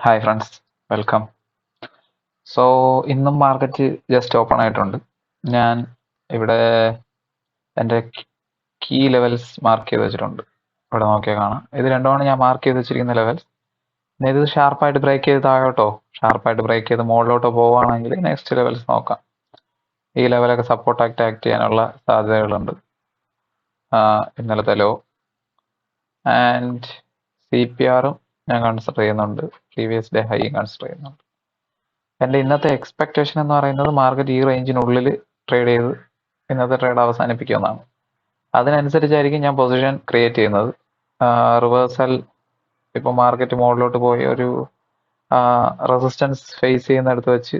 Hi friends, welcome. So ഇന്നും market just open ആയിട്ടുണ്ട്. ഞാൻ ഇവിടെ എൻ്റെ കീ ലെവൽസ് മാർക്ക് ചെയ്ത് വെച്ചിട്ടുണ്ട്. ഇവിടെ നോക്കിയാൽ കാണാം. ഇത് രണ്ടുമാണ് ഞാൻ മാർക്ക് ചെയ്ത് വെച്ചിരിക്കുന്ന ലെവൽസ്. ഇത് ഷാർപ്പായിട്ട് ബ്രേക്ക് ചെയ്ത് താഴോട്ടോ ഷാർപ്പായിട്ട് ബ്രേക്ക് ചെയ്ത് മുകളിലോട്ടോ പോവുകയാണെങ്കിൽ നെക്സ്റ്റ് ലെവൽസ് നോക്കാം. ഈ ലെവലൊക്കെ സപ്പോർട്ട് ആക്ട് ചെയ്യാനുള്ള സാധ്യതകളുണ്ട്. ഇന്നലത്തെ ലോ ആൻഡ് CPR ഞാൻ കൺസിഡർ ചെയ്യുന്നുണ്ട്. പ്രീവിയസ് ഡേ ഹൈ കൺസിഡർ ചെയ്യുന്നുണ്ട്. എൻ്റെ ഇന്നത്തെ എക്സ്പെക്ടേഷൻ എന്ന് പറയുന്നത് മാർക്കറ്റ് ഈ റേഞ്ചിനുള്ളിൽ ട്രേഡ് ചെയ്ത് ഇന്നത്തെ ട്രേഡ് അവസാനിപ്പിക്കുമെന്നാണ്. അതിനനുസരിച്ചായിരിക്കും ഞാൻ പൊസിഷൻ ക്രിയേറ്റ് ചെയ്യുന്നത്. റിവേഴ്സൽ ഇപ്പോൾ മാർക്കറ്റ് മുകളിലോട്ട് പോയി ഒരു റെസിസ്റ്റൻസ് ഫേസ് ചെയ്യുന്നിടത്ത് വെച്ച്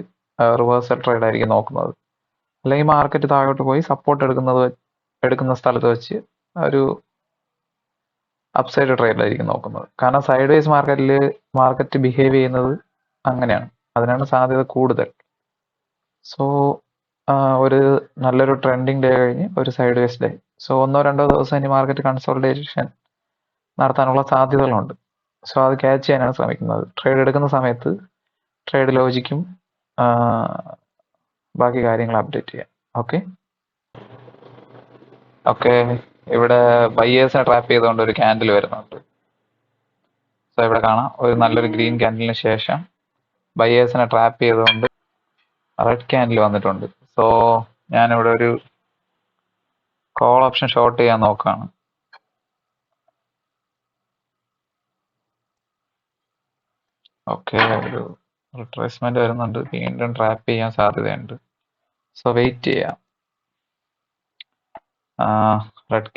റിവേഴ്സൽ ട്രേഡ് ആയിരിക്കും നോക്കുന്നത്. അല്ലെങ്കിൽ മാർക്കറ്റ് താഴോട്ട് പോയി സപ്പോർട്ട് എടുക്കുന്ന സ്ഥലത്ത് വെച്ച് ഒരു അപ്സൈഡ് ട്രേഡ് ആയിരിക്കും നോക്കുന്നത്. കാരണം സൈഡ് വൈസ് മാർക്കറ്റ് ബിഹേവ് ചെയ്യുന്നത് അങ്ങനെയാണ്. അതിനാണ് സാധ്യത കൂടുതൽ. സോ ഒരു നല്ലൊരു ട്രെൻഡിങ് ഡേ കഴിഞ്ഞ് ഒരു സൈഡ് വേസ് ഡേ. സോ 1-2 ദിവസം ഇനി മാർക്കറ്റ് കൺസോളിഡേഷൻ നടത്താനുള്ള സാധ്യതകളുണ്ട്. സോ അത് ക്യാച്ച് ചെയ്യാനാണ് ശ്രമിക്കുന്നത്. ട്രേഡ് എടുക്കുന്ന സമയത്ത് ട്രേഡ് ലോജിക്കും ബാക്കി കാര്യങ്ങൾ അപ്ഡേറ്റ് ചെയ്യാം. ഓക്കെ ഓക്കെ ഇവിടെ ബയേഴ്സിനെ ട്രാപ്പ് ചെയ്തുകൊണ്ട് ഒരു ക്യാൻഡിൽ വരുന്നുണ്ട്. സോ ഇവിടെ കാണാം, ഒരു നല്ലൊരു ഗ്രീൻ ക്യാൻഡിലിന് ശേഷം ബയേഴ്സിനെ ട്രാപ്പ് ചെയ്തുകൊണ്ട് റെഡ് ക്യാൻഡിൽ വന്നിട്ടുണ്ട്. സോ ഞാനിവിടെ ഒരു കോൾ ഓപ്ഷൻ ഷോർട്ട് ചെയ്യാൻ നോക്കുകയാണ്. ഓക്കെ, ഒരു റിട്രേസ്മെന്റ് വരുന്നുണ്ട്. വീണ്ടും ട്രാപ്പ് ചെയ്യാൻ സാധ്യതയുണ്ട്. സോ വെയിറ്റ് ചെയ്യാം. Red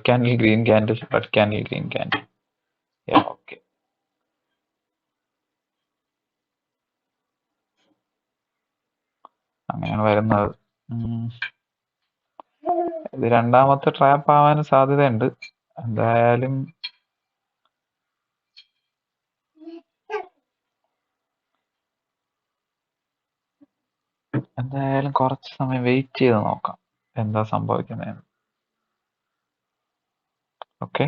candle green candle, red candle green candle. Okay, അങ്ങനെയാണ് വരുന്നത്. ഇത് രണ്ടാമത്തെ ട്രാപ്പ് ആവാൻ സാധ്യതയുണ്ട്. എന്തായാലും കുറച്ച് സമയം വെയിറ്റ് ചെയ്ത് നോക്കാം എന്താ സംഭവിക്കുന്നതെന്ന്. Okay,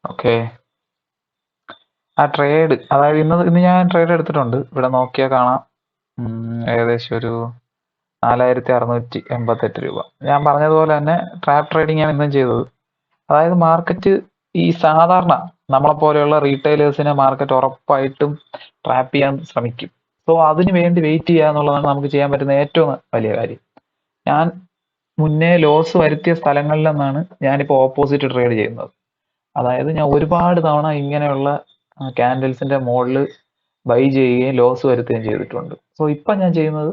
okay. ട്രേഡ്, അതായത് ഇന്ന് ഞാൻ ട്രേഡ് എടുത്തിട്ടുണ്ട്. ഇവിടെ നോക്കിയാൽ കാണാം, ഏകദേശം ഒരു 4688 രൂപ. ഞാൻ പറഞ്ഞതുപോലെ തന്നെ ട്രാപ്പ് ട്രേഡിംഗ് ആണ് ഇന്നും ചെയ്തത്. അതായത് മാർക്കറ്റ് ഈ സാധാരണ നമ്മളെ പോലെയുള്ള റീറ്റെയിലേഴ്സിനെ മാർക്കറ്റ് ഉറപ്പായിട്ടും ട്രാപ്പ് ചെയ്യാൻ ശ്രമിക്കും. സോ അതിന് വേണ്ടി വെയിറ്റ് ചെയ്യുക എന്നുള്ളതാണ് നമുക്ക് ചെയ്യാൻ പറ്റുന്ന ഏറ്റവും വലിയ കാര്യം. ഞാൻ മുന്നേ ലോസ് വരുത്തിയ സ്ഥലങ്ങളിൽ നിന്നാണ് ഞാനിപ്പോൾ ഓപ്പോസിറ്റ് ട്രേഡ് ചെയ്യുന്നത്. അതായത് ഞാൻ ഒരുപാട് തവണ ഇങ്ങനെയുള്ള ക്യാൻഡിൽസിന്റെ മുകളിൽ ബൈ ചെയ്യുകയും ലോസ് വരുത്തുകയും ചെയ്തിട്ടുണ്ട്. സോ ഇപ്പം ഞാൻ ചെയ്യുന്നത്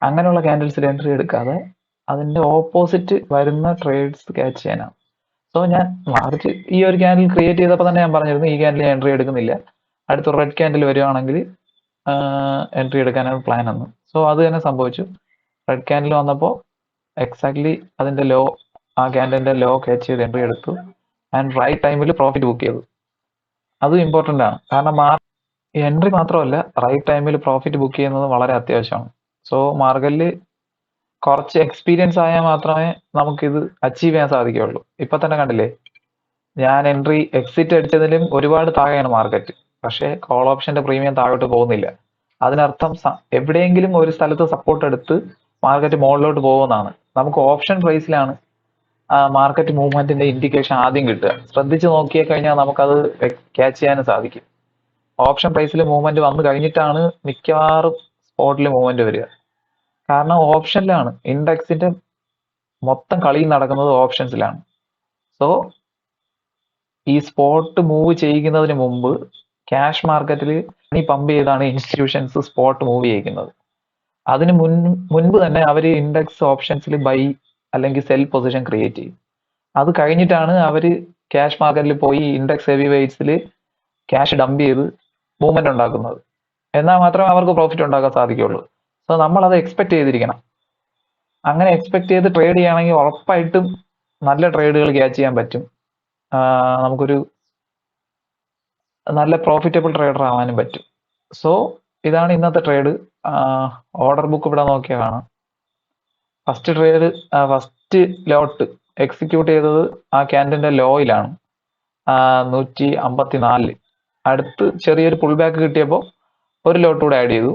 അങ്ങനെയുള്ള ക്യാൻഡിൽസിൽ എൻട്രി എടുക്കാതെ അതിന്റെ ഓപ്പോസിറ്റ് വരുന്ന ട്രേഡ്സ് ക്യാച്ച് ചെയ്യാനാണ്. സോ ഞാൻ മാർച്ച് ഈ ഒരു ക്യാൻഡിൽ ക്രിയേറ്റ് ചെയ്തപ്പോൾ തന്നെ ഞാൻ പറഞ്ഞിരുന്നു ഈ ക്യാൻഡിൽ ഞാൻ എൻട്രി എടുക്കുന്നില്ല, അടുത്ത റെഡ് ക്യാൻഡിൽ വരുവാണെങ്കിൽ എൻട്രി എടുക്കാനാണ് പ്ലാൻ എന്ന്. സോ അത് തന്നെ സംഭവിച്ചു. റെഡ് ക്യാൻഡിൽ വന്നപ്പോൾ എക്സാക്ട്ലി അതിന്റെ ലോ, ആ ക്യാൻഡിലിന്റെ ലോ ക്യാച്ച് ചെയ്ത് എൻട്രി എടുത്തു ആൻഡ് റൈറ്റ് ടൈമിൽ പ്രോഫിറ്റ് ബുക്ക് ചെയ്തു. അത് ഇമ്പോർട്ടന്റ് ആണ്. കാരണം എൻട്രി മാത്രമല്ല, റൈറ്റ് ടൈമിൽ പ്രോഫിറ്റ് ബുക്ക് ചെയ്യുന്നത് വളരെ അത്യാവശ്യമാണ്. സോ മാർക്കറ്റിൽ കുറച്ച് എക്സ്പീരിയൻസ് ആയാൽ മാത്രമേ നമുക്കിത് അച്ചീവ് ചെയ്യാൻ സാധിക്കുകയുള്ളൂ. ഇപ്പൊ തന്നെ കണ്ടില്ലേ, ഞാൻ എക്സിറ്റ് അടിച്ചതിലും ഒരുപാട് താഴെയാണ് മാർക്കറ്റ്. പക്ഷേ കോൾ ഓപ്ഷന്റെ പ്രീമിയം താഴോട്ട് പോകുന്നില്ല. അതിനർത്ഥം എവിടെയെങ്കിലും ഒരു സ്ഥലത്ത് സപ്പോർട്ട് എടുത്ത് മാർക്കറ്റ് മുകളിലോട്ട് പോകുന്നതാണ്. നമുക്ക് ഓപ്ഷൻ പ്രൈസിലാണ് മാർക്കറ്റ് മൂവ്മെന്റിന്റെ ഇൻഡിക്കേഷൻ ആദ്യം കിട്ടുക. ശ്രദ്ധിച്ച് നോക്കിയേ കഴിഞ്ഞാൽ നമുക്കത് ക്യാച്ച് ചെയ്യാനും സാധിക്കും. ഓപ്ഷൻ പ്രൈസിൽ മൂവ്മെന്റ് വന്നു കഴിഞ്ഞിട്ടാണ് മിക്കവാറും സ്പോട്ടിൽ മൂവ്മെന്റ് വരിക. കാരണം ഓപ്ഷനിലാണ് ഇൻഡെക്സിന്റെ മൊത്തം കളി നടക്കുന്നത്, ഓപ്ഷൻസിലാണ്. സോ ഈ സ്പോട്ട് മൂവ് ചെയ്യിക്കുന്നതിന് മുമ്പ് ക്യാഷ് മാർക്കറ്റിൽ പമ്പ് ചെയ്താണ് ഇൻസ്റ്റിറ്റ്യൂഷൻസ് സ്പോട്ട് മൂവ് ചെയ്യിക്കുന്നത്. അതിന് മുൻപ് തന്നെ അവർ ഇൻഡെക്സ് ഓപ്ഷൻസിൽ ബൈ അല്ലെങ്കിൽ സെൽ പൊസിഷൻ ക്രിയേറ്റ് ചെയ്യും. അത് കഴിഞ്ഞിട്ടാണ് അവർ ക്യാഷ് മാർക്കറ്റിൽ പോയി ഇൻഡെക്സ് ഹെവി വെയ്റ്റ്സിൽ ക്യാഷ് ഡംപ് ചെയ്ത് മൂവ്മെന്റ് ഉണ്ടാക്കുന്നത്. എന്നാൽ മാത്രമേ അവർക്ക് പ്രോഫിറ്റ് ഉണ്ടാക്കാൻ സാധിക്കുകയുള്ളൂ. സോ നമ്മൾ അത് എക്സ്പെക്ട് ചെയ്തിരിക്കണം. അങ്ങനെ എക്സ്പെക്ട് ചെയ്ത് ട്രേഡ് ചെയ്യുകയാണെങ്കിൽ ഉറപ്പായിട്ടും നല്ല ട്രേഡുകൾ ക്യാച്ച് ചെയ്യാൻ പറ്റും. നമുക്കൊരു നല്ല പ്രോഫിറ്റബിൾ ട്രേഡർ ആവാനും പറ്റും. സോ ഇതാണ് ഇന്നത്തെ ട്രേഡ്. ഓർഡർ ബുക്ക് ഇവിടെ നോക്കിയാൽ കാണാം. ഫസ്റ്റ് ലോട്ട് എക്സിക്യൂട്ട് ചെയ്തത് ആ ക്യാൻഡിന്റെ ലോയിലാണ്, 154. അടുത്ത് ചെറിയൊരു പുൾ ബാക്ക് കിട്ടിയപ്പോൾ ഒരു ലോട്ട് കൂടെ ആഡ് ചെയ്തു.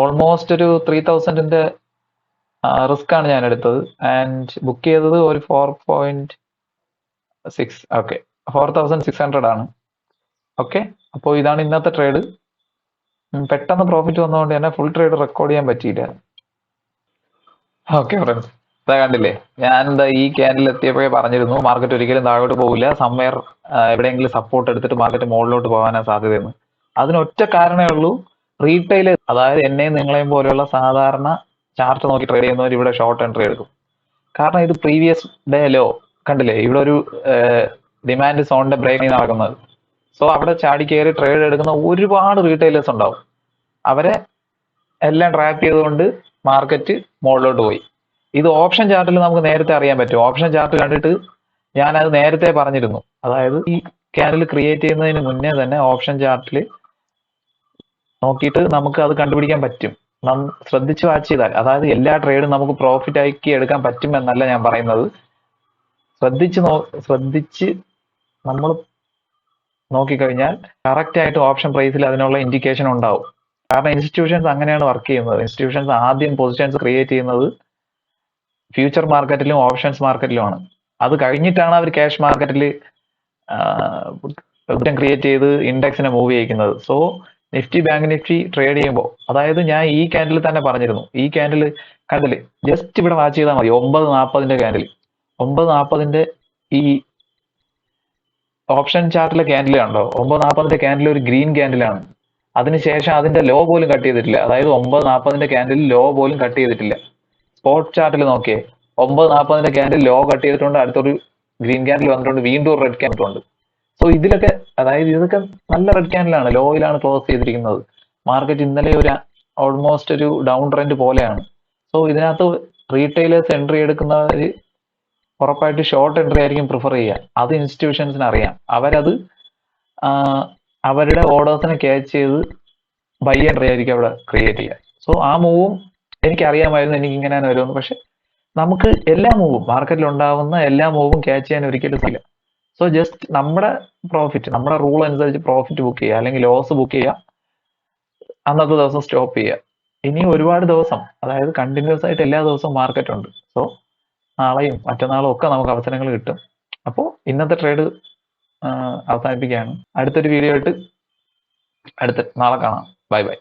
ഓൾമോസ്റ്റ് ഒരു 3000ന്റെ റിസ്ക് ആണ് ഞാൻ എടുത്തത്. ആൻഡ് ബുക്ക് ചെയ്തത് ഒരു 4.6. ഓക്കെ, 4600 ആണ്. ഓക്കെ, അപ്പോൾ ഇതാണ് ഇന്നത്തെ ട്രേഡ്. പെട്ടെന്ന് പ്രോഫിറ്റ് വന്നതുകൊണ്ട് തന്നെ ഫുൾ ട്രേഡ് റെക്കോർഡ് ചെയ്യാൻ പറ്റിയില്ല. ഓക്കെ ഫ്രണ്ട്സ്, ഇതാ കണ്ടില്ലേ, ഞാൻ എന്താ ഈ ക്യാൻഡിൽ എത്തിയപ്പോഴേ പറഞ്ഞിരുന്നു മാർക്കറ്റ് ഒരിക്കലും താഴോട്ട് പോകില്ല, സംവെയർ എവിടെയെങ്കിലും സപ്പോർട്ട് എടുത്തിട്ട് മാർക്കറ്റ് മുകളിലോട്ട് പോകാനാണ് സാധ്യതയെന്ന്. അതിനൊറ്റ കാരണമേ ഉള്ളൂ, റീറ്റെയിൽ, അതായത് എന്നെയും നിങ്ങളെയും പോലെയുള്ള സാധാരണ ചാർട്ട് നോക്കി ട്രേഡ് ചെയ്യുന്നവർ ഇവിടെ ഷോർട്ട് എൻട്രി എടുക്കും. കാരണം ഇത് പ്രീവിയസ് ഡേ ലോ കണ്ടില്ലേ, ഇവിടെ ഒരു ഡിമാൻഡ് സോണിന്റെ ബ്രേക്ക് നടക്കുന്നത്. സോ അവിടെ ചാടി കയറി ട്രേഡ് എടുക്കുന്ന ഒരുപാട് റീറ്റെയിലേഴ്സ് ഉണ്ടാവും. അവരെ എല്ലാം ട്രാപ്പ് ചെയ്തുകൊണ്ട് മാർക്കറ്റ് മുകളിലോട്ട് പോയി. ഇത് ഓപ്ഷൻ ചാർട്ടിൽ നമുക്ക് നേരത്തെ അറിയാൻ പറ്റും. ഓപ്ഷൻ ചാർട്ട് കണ്ടിട്ട് ഞാൻ അത് നേരത്തെ പറഞ്ഞിരുന്നു. അതായത് ഈ ക്യാൻഡിൽ ക്രിയേറ്റ് ചെയ്യുന്നതിന് മുന്നേ തന്നെ ഓപ്ഷൻ ചാർട്ടിൽ നോക്കിയിട്ട് നമുക്ക് അത് കണ്ടുപിടിക്കാൻ പറ്റും. ശ്രദ്ധിച്ച് വാച്ച് ചെയ്താൽ, അതായത് എല്ലാ ട്രേഡും നമുക്ക് പ്രോഫിറ്റ് ആക്കി എടുക്കാൻ പറ്റുമെന്നല്ല ഞാൻ പറയുന്നത്. ശ്രദ്ധിച്ച് നമ്മൾ നോക്കിക്കഴിഞ്ഞാൽ കറക്റ്റ് ആയിട്ട് ഓപ്ഷൻ പ്രൈസിൽ അതിനുള്ള ഇൻഡിക്കേഷൻ ഉണ്ടാവും. കാരണം ഇൻസ്റ്റിറ്റ്യൂഷൻസ് അങ്ങനെയാണ് വർക്ക് ചെയ്യുന്നത്. ഇൻസ്റ്റിറ്റ്യൂഷൻസ് ആദ്യം പൊസിഷൻസ് ക്രിയേറ്റ് ചെയ്യുന്നത് ഫ്യൂച്ചർ മാർക്കറ്റിലും ഓപ്ഷൻസ് മാർക്കറ്റിലുമാണ്. അത് കഴിഞ്ഞിട്ടാണ് അവർ ക്യാഷ് മാർക്കറ്റിൽ ക്രിയേറ്റ് ചെയ്ത് ഇൻഡെക്സിനെ മൂവ് ചെയ്യിക്കുന്നത്. So Nifty, bank Nifty trade ചെയ്യുമ്പോൾ, അതായത് ഞാൻ ഈ ക്യാൻഡിൽ തന്നെ പറഞ്ഞിരുന്നു, ഈ ക്യാൻഡിൽ കണ്ടില്ലേ, ജസ്റ്റ് ഇവിടെ വാച്ച് ചെയ്താൽ മതി. 940 ക്യാൻഡിൽ, 940 ഈ ഓപ്ഷൻ ചാർട്ടിലെ ക്യാൻഡിൽ കണ്ടോ, 940 ക്യാൻഡിൽ ഒരു ഗ്രീൻ ക്യാൻഡിലാണ്. അതിനുശേഷം അതിന്റെ ലോ പോലും കട്ട് ചെയ്തിട്ടില്ല. അതായത് 940 ക്യാൻഡിൽ ലോ പോലും കട്ട് ചെയ്തിട്ടില്ല. സ്പോട്ട് ചാർട്ടിൽ നോക്കിയേ, 940 ക്യാൻഡിൽ ലോ കട്ട് ചെയ്തിട്ടുണ്ട്, അടുത്തൊരു ഗ്രീൻ ക്യാൻഡിൽ വന്നിട്ടുണ്ട്, വീണ്ടും ഒരു റെഡ് ക്യാൻഡിൽ ഉണ്ട്. സോ ഇതിലൊക്കെ, അതായത് ഇതൊക്കെ നല്ല റെഡ് ക്യാൻഡിലാണ്, ലോയിലാണ് ക്ലോസ് ചെയ്തിരിക്കുന്നത്. മാർക്കറ്റ് ഇന്നലെ ഒരു ഓൾമോസ്റ്റ് ഒരു ഡൗൺ ട്രെൻഡ് പോലെയാണ്. സോ ഇതിനകത്ത് റീറ്റെയിലേഴ്സ് എൻട്രി എടുക്കുന്നവർ ഉറപ്പായിട്ട് ഷോർട്ട് എൻട്രി ആയിരിക്കും പ്രിഫർ ചെയ്യുക. അത് ഇൻസ്റ്റിറ്റ്യൂഷൻസിന് അറിയാം. അവരത് അവരുടെ ഓർഡേഴ്സിനെ ക്യാച്ച് ചെയ്ത് ബൈ എൻട്രി ആയിരിക്കും അവിടെ ക്രിയേറ്റ് ചെയ്യുക. സോ ആ മൂവും എനിക്കറിയാമായിരുന്നു എനിക്ക് ഇങ്ങനെയാണ് വരുമെന്ന്. പക്ഷെ നമുക്ക് എല്ലാ മൂവും, മാർക്കറ്റിൽ ഉണ്ടാവുന്ന എല്ലാ മൂവും ക്യാച്ച് ചെയ്യാൻ ഒരിക്കലും ഇല്ല. സോ ജസ്റ്റ് നമ്മുടെ പ്രോഫിറ്റ്, നമ്മുടെ റൂൾ അനുസരിച്ച് പ്രോഫിറ്റ് ബുക്ക് ചെയ്യുക, അല്ലെങ്കിൽ ലോസ് ബുക്ക് ചെയ്യുക, അന്നത്തെ ദിവസം സ്റ്റോപ്പ് ചെയ്യുക. ഇനി ഒരുപാട് ദിവസം, അതായത് കണ്ടിന്യൂസ് ആയിട്ട് എല്ലാ ദിവസവും മാർക്കറ്റ് ഉണ്ട്. സോ നാളെയും മറ്റന്നാളും ഒക്കെ നമുക്ക് അവസരങ്ങൾ കിട്ടും. അപ്പോൾ ഇന്നത്തെ ട്രേഡ് അവസാനിപ്പിക്കുകയാണ്. അടുത്തൊരു വീഡിയോ ആയിട്ട് നാളെ കാണാം. Bye bye.